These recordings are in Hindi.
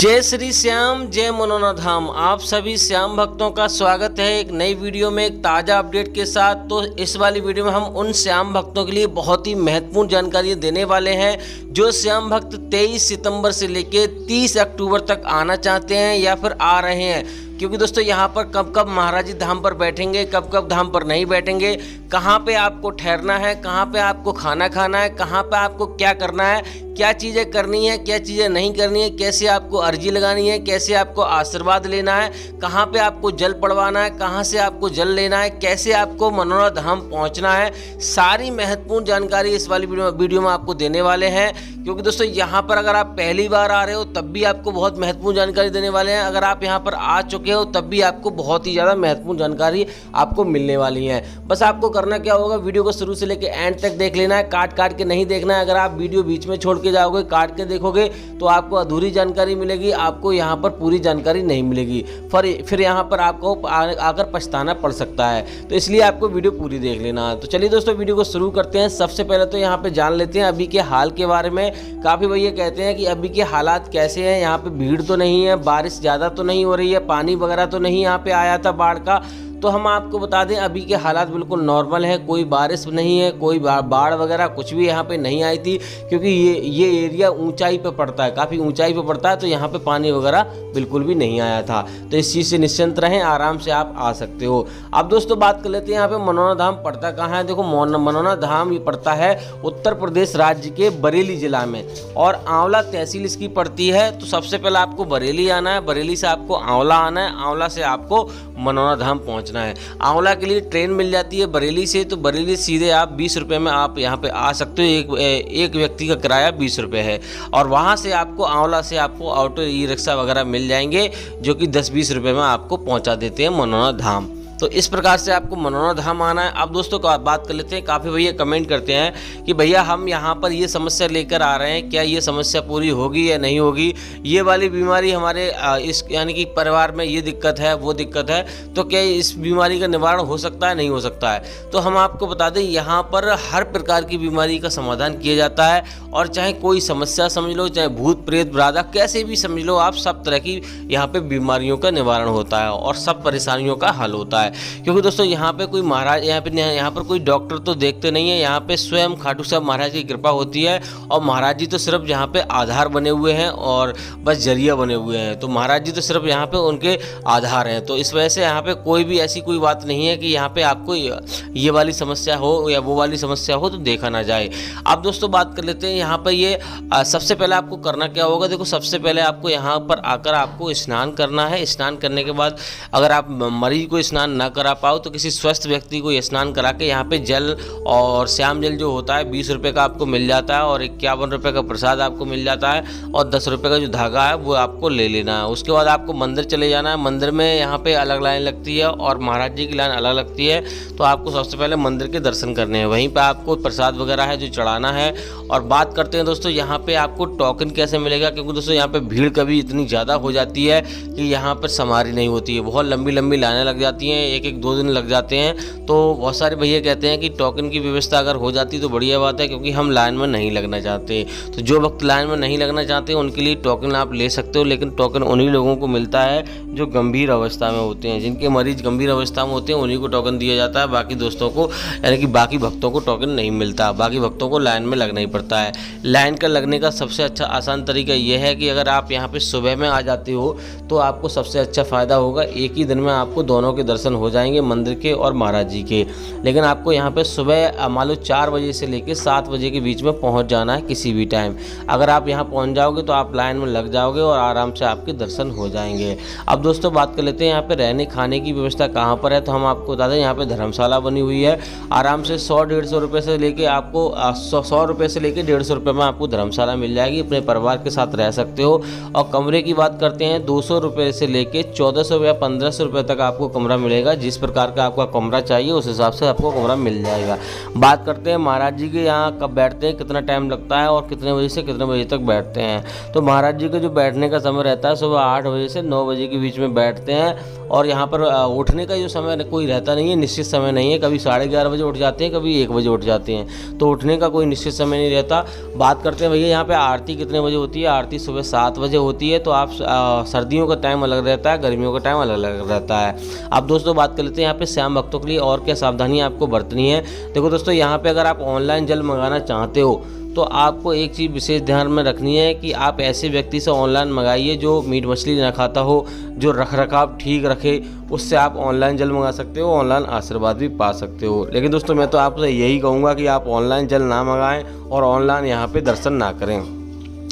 जय श्री श्याम, जय मनोना धाम। आप सभी श्याम भक्तों का स्वागत है एक नई वीडियो में एक ताज़ा अपडेट के साथ। तो इस वाली वीडियो में हम उन श्याम भक्तों के लिए बहुत ही महत्वपूर्ण जानकारी देने वाले हैं जो श्याम भक्त 23 सितंबर से लेकर 30 अक्टूबर तक आना चाहते हैं या फिर आ रहे हैं। क्योंकि दोस्तों यहाँ पर कब कब महाराज जी धाम पर बैठेंगे, कब कब धाम पर नहीं बैठेंगे, कहाँ पे आपको ठहरना है, कहाँ पे आपको खाना खाना है, कहाँ पे आपको क्या करना है, क्या चीज़ें करनी है, क्या चीज़ें नहीं करनी है, कैसे आपको अर्जी लगानी है, कैसे आपको आशीर्वाद लेना है, कहाँ पे आपको जल पड़वाना है, कहाँ से आपको जल लेना है, कैसे आपको मनोना धाम पहुँचना है, सारी महत्वपूर्ण जानकारी इस वाली वीडियो में आपको देने वाले हैं। क्योंकि दोस्तों यहाँ पर अगर आप पहली बार आ रहे हो तब भी आपको बहुत महत्वपूर्ण जानकारी देने वाले हैं, अगर आप यहाँ पर आ चुके हो तब भी आपको बहुत ही ज़्यादा महत्वपूर्ण जानकारी आपको मिलने वाली है। बस आपको करना क्या होगा, वीडियो को शुरू से लेकर एंड तक देख लेना है, काट के नहीं देखना है। अगर आप वीडियो बीच में छोड़ के जाओगे, काट के देखोगे तो आपको अधूरी जानकारी मिलेगी, आपको यहाँ पर पूरी जानकारी नहीं मिलेगी, फिर यहाँ पर आपको आकर पछताना पड़ सकता है। तो इसलिए आपको वीडियो पूरी देख लेना है। तो चलिए दोस्तों वीडियो को शुरू करते हैं। सबसे पहले तो यहाँ पे जान लेते हैं अभी के हाल के बारे में। काफ़ी भैया कहते हैं कि अभी के हालात कैसे हैं, यहाँ पे भीड़ तो नहीं है, बारिश ज़्यादा तो नहीं हो रही है, पानी वगैरह तो नहीं यहाँ पे आया था बाढ़ का। तो हम आपको बता दें अभी के हालात बिल्कुल नॉर्मल है, कोई बारिश नहीं है, कोई बाढ़ वगैरह कुछ भी यहाँ पे नहीं आई थी। क्योंकि ये एरिया ऊंचाई पे पड़ता है, काफ़ी ऊंचाई पे पड़ता है, तो यहाँ पे पानी वगैरह बिल्कुल भी नहीं आया था। तो इस चीज़ से निश्चिंत रहें, आराम से आप आ सकते हो। अब दोस्तों बात कर लेते हैं यहाँ पे मनोना धाम पड़ता कहाँ है। देखो मनोना धाम ये पड़ता है उत्तर प्रदेश राज्य के बरेली जिला में, और आंवला तहसील इसकी पड़ती है। तो सबसे पहले आपको बरेली आना है, बरेली से आपको आंवला आना है, आंवला से आपको मनोना धाम पहुँचना है। आंवला के लिए ट्रेन मिल जाती है बरेली से, तो बरेली सीधे आप 20 रुपये में आप यहाँ पे आ सकते हो। एक व्यक्ति का किराया 20 रुपये है, और वहाँ से आपको आंवला से आपको ऑटो ई रिक्शा वगैरह मिल जाएंगे जो कि 10-20 रुपये में आपको पहुँचा देते हैं मनोना धाम। तो इस प्रकार से आपको मनोना धाम आना है। अब दोस्तों बात कर लेते हैं। काफ़ी भैया कमेंट करते हैं कि भैया हम यहाँ पर ये समस्या लेकर आ रहे हैं, क्या ये समस्या पूरी होगी या नहीं होगी, ये वाली बीमारी हमारे इस यानी कि परिवार में ये दिक्कत है, वो दिक्कत है, तो क्या इस बीमारी का निवारण हो सकता है, नहीं हो सकता है। तो हम आपको बता दें यहाँ पर हर प्रकार की बीमारी का समाधान किया जाता है, और चाहे कोई समस्या समझ लो, चाहे भूत प्रेत ब्रादा कैसे भी समझ लो आप, सब तरह की यहाँ पे बीमारियों का निवारण होता है और सब परेशानियों का हल होता है। क्योंकि दोस्तों यहाँ पे कोई महाराज यहाँ पर कोई डॉक्टर तो देखते नहीं है, यहाँ पे स्वयं खाटू साहब महाराज की कृपा होती है, और महाराज जी तो सिर्फ यहाँ पे आधार बने हुए हैं और बस जरिया बने हुए हैं। तो महाराज जी तो सिर्फ यहाँ पे उनके आधार हैं। तो इस वजह से यहाँ पे कोई भी ऐसी कोई बात नहीं है कि यहाँ पे आपको ये वाली समस्या हो या वो वाली समस्या हो तो देखा ना जाए। अब दोस्तों बात कर लेते हैं यहाँ पर ये सबसे पहले आपको करना क्या होगा। देखो सबसे पहले आपको यहाँ पर आकर आपको स्नान करना है। स्नान करने के बाद अगर आप मरीज को स्नान ना करा पाओ तो किसी स्वस्थ व्यक्ति को स्नान करा के यहाँ पे जल और श्याम जल जो होता है 20 रुपये का आपको मिल जाता है, और 51 रुपये का प्रसाद आपको मिल जाता है, और 10 रुपये का जो धागा है वो आपको ले लेना है। उसके बाद आपको मंदिर चले जाना है। मंदिर में यहाँ पे अलग लाइन लगती है और महाराज जी की लाइन अलग लगती है। तो आपको सबसे पहले मंदिर के दर्शन करने हैं, वहीं पर आपको प्रसाद वगैरह है जो चढ़ाना है। और बात करते हैं दोस्तों यहाँ पे आपको टोकन कैसे मिलेगा। क्योंकि दोस्तों यहाँ पे भीड़ कभी इतनी ज़्यादा हो जाती है कि यहाँ पर समारी नहीं होती है, बहुत लंबी लंबी लाइनें लग जाती हैं, एक 2 दिन लग जाते हैं। तो बहुत सारे भैया कहते हैं कि टोकन की व्यवस्था अगर हो जाती तो बढ़िया बात है, क्योंकि हम लाइन में नहीं लगना चाहते। तो जो वक्त लाइन में नहीं लगना चाहते उनके लिए टोकन आप ले सकते हो, लेकिन टोकन उन्हीं लोगों को मिलता है जो गंभीर अवस्था में होते हैं। जिनके मरीज गंभीर अवस्था में होते हैं उन्हीं को टोकन दिया जाता है, बाकी दोस्तों को यानी कि बाकी भक्तों को टोकन नहीं मिलता। बाकी भक्तों को लाइन में लगना ही पड़ता है। लाइन का लगने का सबसे अच्छा आसान तरीका यह है कि अगर आप यहाँ पर सुबह में आ जाते हो तो आपको सबसे अच्छा फ़ायदा होगा, एक ही दिन में आपको दोनों के दर्शन हो जाएंगे, मंदिर के और महाराज जी के। लेकिन आपको यहाँ पे सुबह मान लो 4 बजे से लेकर 7 बजे के बीच में पहुँच जाना है किसी भी टाइम। अगर आप यहाँ पहुँच जाओगे तो आप लाइन में लग जाओगे और आराम से आपके दर्शन हो जाएंगे। अब दोस्तों बात कर लेते हैं यहाँ पे रहने खाने की व्यवस्था कहाँ पर है। तो हम आपको बता दें यहाँ पे धर्मशाला बनी हुई है। आराम से 100-150 रुपये से लेके आपको 100 रुपये से लेके 150 रुपये में आपको धर्मशाला मिल जाएगी, अपने परिवार के साथ रह सकते हो। और कमरे की बात करते हैं 200 रुपये से लेके 1400 या 1500 रुपये तक आपको कमरा मिलेगा जाएगा। जिस प्रकार का आपका कमरा चाहिए उस हिसाब से आपको कमरा मिल जाएगा। बात करते हैं महाराज जी के यहाँ कब बैठते हैं, कितना टाइम लगता है और कितने बजे से कितने बजे तक बैठते हैं। तो महाराज जी का जो बैठने का समय रहता है सुबह 8 बजे से 9 बजे के बीच में बैठते हैं। और यहाँ पर उठने का जो समय कोई रहता नहीं है, निश्चित समय नहीं है। कभी 11:30 बजे उठ जाते हैं, कभी 1 बजे उठ जाते हैं, तो उठने का कोई निश्चित समय नहीं रहता। बात करते हैं भैया यहाँ पे आरती कितने बजे होती है। आरती सुबह 7 बजे होती है। तो आप सर्दियों का टाइम अलग रहता है, गर्मियों का टाइम अलग अलग रहता है। अब दोस्तों बात कर लेते हैं यहाँ पे श्याम भक्तों के लिए और क्या सावधानियाँ आपको बरतनी है। देखो दोस्तों, यहाँ पे अगर आप ऑनलाइन जल मंगाना चाहते हो तो आपको एक चीज़ विशेष ध्यान में रखनी है कि आप ऐसे व्यक्ति से ऑनलाइन मंगाइए जो मीट मछली ना खाता हो, जो रख रखाव ठीक रखे। उससे आप ऑनलाइन जल मंगा सकते हो, ऑनलाइन आशीर्वाद भी पा सकते हो। लेकिन दोस्तों मैं तो आपसे यही कहूँगा कि आप ऑनलाइन जल ना मंगाएं और ऑनलाइन यहाँ पे दर्शन ना करें।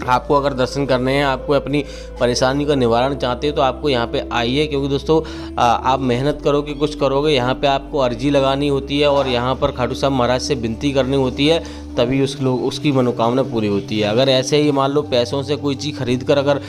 आपको अगर दर्शन करने हैं, आपको अपनी परेशानी का निवारण चाहते हो तो आपको यहाँ पे आइए। क्योंकि दोस्तों आप मेहनत करोगे, कुछ करोगे, यहाँ पे आपको अर्जी लगानी होती है और यहाँ पर खाटू श्याम महाराज से विनती करनी होती है, तभी उसकी मनोकामना पूरी होती है। अगर ऐसे ही मान लो पैसों से कोई चीज़ खरीद कर अगर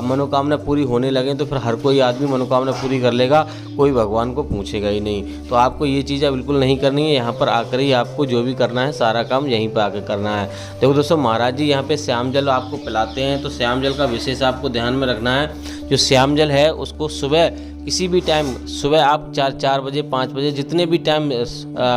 मनोकामना पूरी होने लगे तो फिर हर कोई आदमी मनोकामना पूरी कर लेगा, कोई भगवान को पूछेगा ही नहीं। तो आपको ये चीज़ें बिल्कुल नहीं करनी है। यहाँ पर आकर ही आपको जो भी करना है सारा काम यहीं पर आकर करना है। देखो दोस्तों, महाराज जी यहाँ पे श्याम जल आपको पिलाते हैं, तो श्याम जल का विशेष आपको ध्यान में रखना है। जो श्याम जल है उसको सुबह किसी भी टाइम, सुबह आप 4 बजे 5 बजे जितने भी टाइम,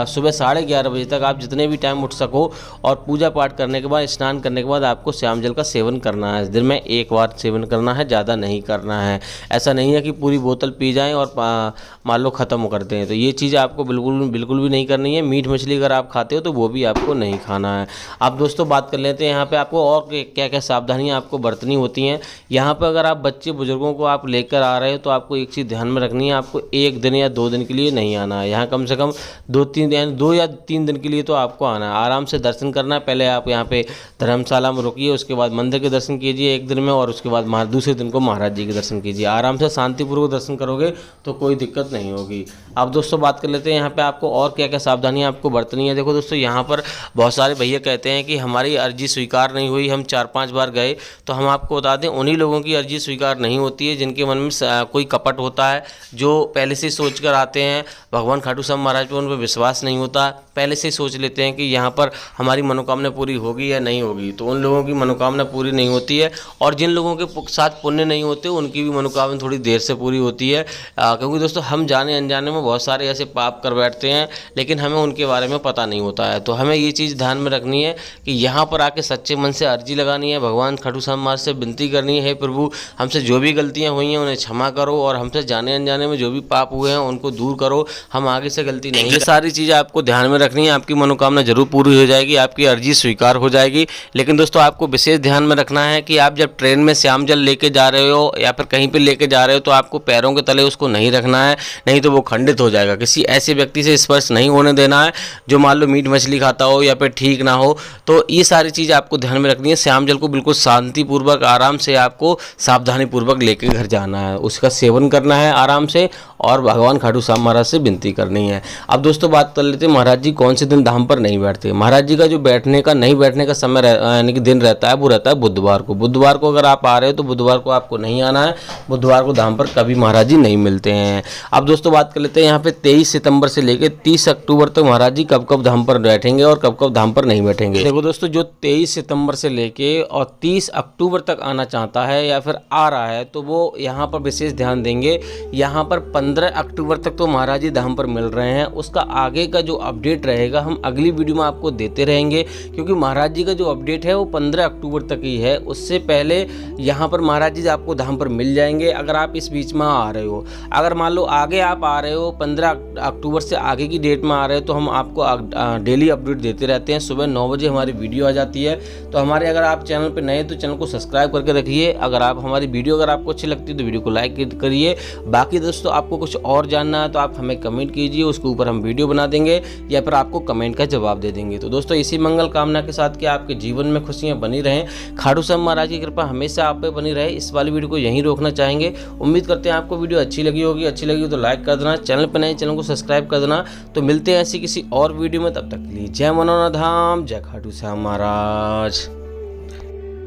सुबह 11:30 बजे तक आप जितने भी टाइम उठ सको और पूजा पाठ करने के बाद, स्नान करने के बाद आपको श्याम जल का सेवन करना है। दिन में 1 बार सेवन करना है, ज़्यादा नहीं करना है। ऐसा नहीं है कि पूरी बोतल पी जाएं और मान लो ख़त्म कर दें, तो ये चीज़ आपको बिल्कुल भी नहीं करनी है। मीट मछली अगर आप खाते हो तो वो भी आपको नहीं खाना है। अब दोस्तों बात कर लेते हैं यहाँ पर आपको और क्या क्या सावधानियाँ आपको बरतनी होती हैं। यहाँ पर अगर आप बच्चे बुजुर्गों को आप लेकर आ रहे हो तो आपको एक चीज़ ध्यान में रखनी है, आपको 1 दिन या 2 दिन के लिए नहीं आना है। यहाँ कम से कम 2 या 3 दिन के लिए तो आपको आना है। आराम से दर्शन करना है। पहले आप यहाँ पे धर्मशाला में रुकिए, उसके बाद मंदिर के दर्शन कीजिए 1 दिन में, और उसके बाद दूसरे दिन को महाराज जी के दर्शन कीजिए। आराम से शांतिपूर्वक दर्शन करोगे तो कोई दिक्कत नहीं होगी। अब दोस्तों बात कर लेते हैं यहाँ पे आपको और क्या क्या सावधानियाँ आपको बरतनी है। देखो दोस्तों, यहाँ पर बहुत सारे भैया कहते हैं कि हमारी अर्जी स्वीकार नहीं हुई, हम 4-5 बार गए। तो हम आपको बता दें, उन्हीं लोगों की अर्जी स्वीकार नहीं होती है जिनके मन में कोई कपट होता है, जो पहले से सोच कर आते हैं। भगवान खाटू श्याम महाराज पर उन पर विश्वास नहीं होता, पहले से सोच लेते हैं कि यहाँ पर हमारी मनोकामना पूरी होगी या नहीं होगी। तो उन लोगों की मनोकामना पूरी नहीं होती है। और जिन लोगों के साथ पुण्य नहीं होते उनकी भी मनोकामना थोड़ी देर से पूरी होती है। क्योंकि दोस्तों हम जाने अनजाने में बहुत सारे ऐसे पाप कर बैठते हैं, लेकिन हमें उनके बारे में पता नहीं होता है। तो हमें ये चीज़ ध्यान में रखनी है कि यहाँ पर आके सच्चे मन से अर्जी लगानी है, भगवान खाटू श्याम महाराज से विनती करनी है, प्रभु हमसे जो भी गलतियाँ हुई हैं उन्हें क्षमा करो, और हमसे जाने अनजाने में जो भी पाप हुए हैं उनको दूर करो, हम आगे से गलती नहीं। ये सारी चीज़ें आपको ध्यान में रखनी है। आपकी मनोकामना जरूर पूरी हो जाएगी, आपकी अर्जी स्वीकार हो जाएगी। लेकिन दोस्तों आपको विशेष ध्यान में रखना है कि आप जब ट्रेन में श्याम जल लेके जा रहे हो या फिर कहीं पे लेके जा रहे हो तो आपको पैरों के तले उसको नहीं रखना है, नहीं तो वो खंडित हो जाएगा। किसी ऐसे व्यक्ति से स्पर्श नहीं होने देना है जो मान लो मीट मछली खाता हो या फिर ठीक ना हो। तो ये सारी चीज़ आपको ध्यान में रखनी है। श्याम जल को बिल्कुल शांतिपूर्वक आराम से आपको सावधानीपूर्वक लेके घर जाना है, उसका सेवन करना है आराम से, और भगवान खाटू श्याम महाराज से विनती करनी है। अब दोस्तों बात कर लेते हैं महाराज जी कौन से दिन धाम पर नहीं बैठते। महाराज जी का जो नहीं बैठने का समय यानी कि दिन रहता है वो रहता है बुधवार को। बुधवार को अगर आप आ रहे हो तो बुधवार को आपको नहीं आना है। बुधवार को धाम पर कभी महाराज जी नहीं मिलते हैं। अब दोस्तों बात कर लेते हैं यहाँ पे 23 सितंबर से लेकर 30 अक्टूबर तक महाराज जी कब कब धाम पर बैठेंगे और कब कब धाम पर नहीं बैठेंगे। देखो दोस्तों, जो 23 सितंबर से लेके और 30 अक्टूबर तक आना चाहता है या फिर आ रहा है तो वो यहाँ पर विशेष ध्यान देंगे। यहाँ पर 15 अक्टूबर तक तो महाराज जी धाम पर मिल रहे हैं। उसका आगे का जो अपडेट रहेगा हम अगली वीडियो में आपको देते रहेंगे, क्योंकि महाराज जी का जो अपडेट है वो 15 अक्टूबर तक ही है। उससे पहले यहाँ पर महाराज जी आपको धाम पर मिल जाएंगे अगर आप इस बीच में आ रहे हो। अगर मान लो आगे आप आ रहे हो 15 अक्टूबर से आगे की डेट में आ रहे हो तो हम आपको डेली अपडेट देते रहते हैं। सुबह 9 बजे हमारी वीडियो आ जाती है। तो हमारे अगर आप चैनल पर नए तो चैनल को सब्सक्राइब करके रखिए। अगर आप हमारी वीडियो अगर आपको अच्छी लगती है तो वीडियो को लाइक करिए। बाकी दोस्तों आपको कुछ और जानना है तो आप हमें कमेंट कीजिए, उसके ऊपर हम वीडियो बना देंगे या फिर आपको कमेंट का जवाब दे देंगे। तो दोस्तों इसी मंगल कामना के साथ कि आपके जीवन में खुशियां बनी रहें, खाटू श्याम महाराज की कृपा हमेशा आप पे बनी रहे, इस वाली वीडियो को यहीं रोकना चाहेंगे। उम्मीद करते हैं आपको वीडियो अच्छी लगी होगी। अच्छी लगी तो लाइक कर देना, चैनल पर नए चैनल को सब्सक्राइब कर देना। तो मिलते हैं ऐसी किसी और वीडियो में, तब तक के लिए जय मनोनाथ धाम, जय खाटू श्याम महाराज।